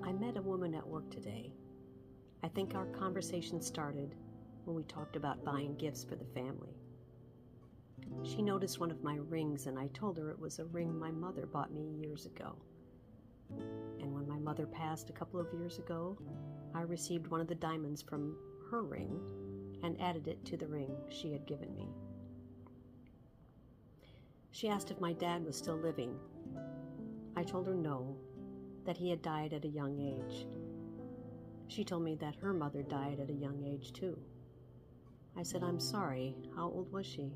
I met a woman at work today. I think our conversation started when we talked about buying gifts for the family. She noticed one of my rings, and I told her it was a ring my mother bought me years ago. And when my mother passed a couple of years ago, I received one of the diamonds from her ring and added it to the ring she had given me. She asked if my dad was still living. I told her no, that he had died at a young age. She told me that her mother died at a young age too. I said, "I'm sorry, how old was she?"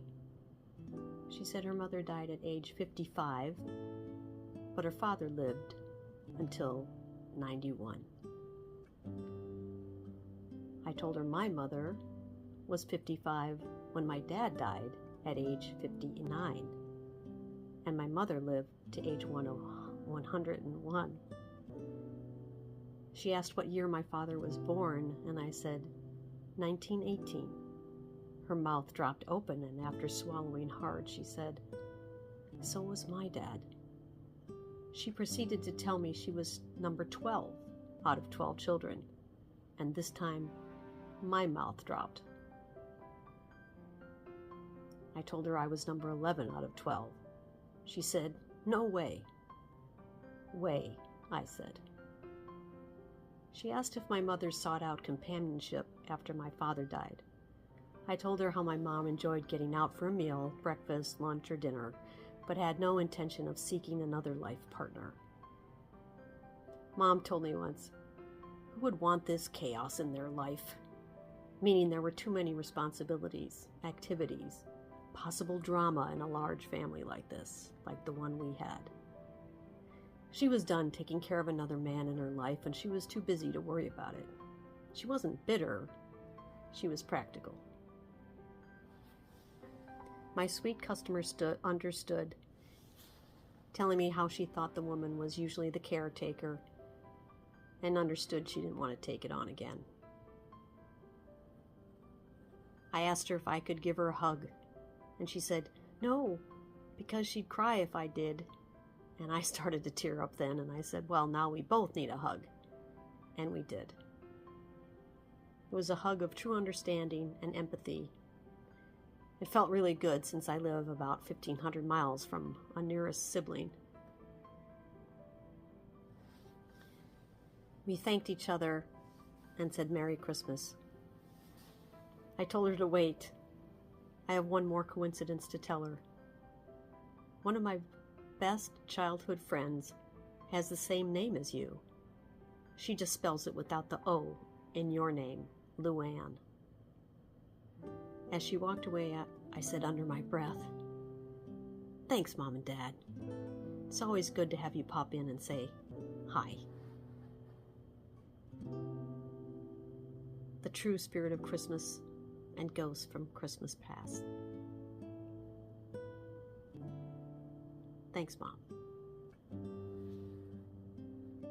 She said her mother died at age 55, but her father lived until 91. I told her my mother was 55 when my dad died at age 59, and my mother lived to age 101. She asked what year my father was born, and I said 1918. Her mouth dropped open, and after swallowing hard, she said, "So was my dad." She proceeded to tell me she was number 12 out of 12 children, and this time my mouth dropped. I told her I was number 11 out of 12. She said, "No way." "Way," I said. She asked if my mother sought out companionship after my father died. I told her how my mom enjoyed getting out for a meal, breakfast, lunch, or dinner, but had no intention of seeking another life partner. Mom told me once, "Who would want this chaos in their life?" Meaning there were too many responsibilities, activities, possible drama in a large family like this, like the one we had. She was done taking care of another man in her life, and she was too busy to worry about it. She wasn't bitter, she was practical. My sweet customer understood, telling me how she thought the woman was usually the caretaker, and understood she didn't want to take it on again. I asked her if I could give her a hug, and she said, "No, because she'd cry if I did." And I started to tear up then, and I said, "Well, now we both need a hug." And we did. It was a hug of true understanding and empathy. It felt really good since I live about 1,500 miles from a nearest sibling. We thanked each other and said Merry Christmas. I told her to wait. I have one more coincidence to tell her. One of my best childhood friends has the same name as you. She just spells it without the O in your name, Luann. As she walked away, I said under my breath, "Thanks, Mom and Dad. It's always good to have you pop in and say hi." The true spirit of Christmas and ghosts from Christmas past. Thanks, Mom.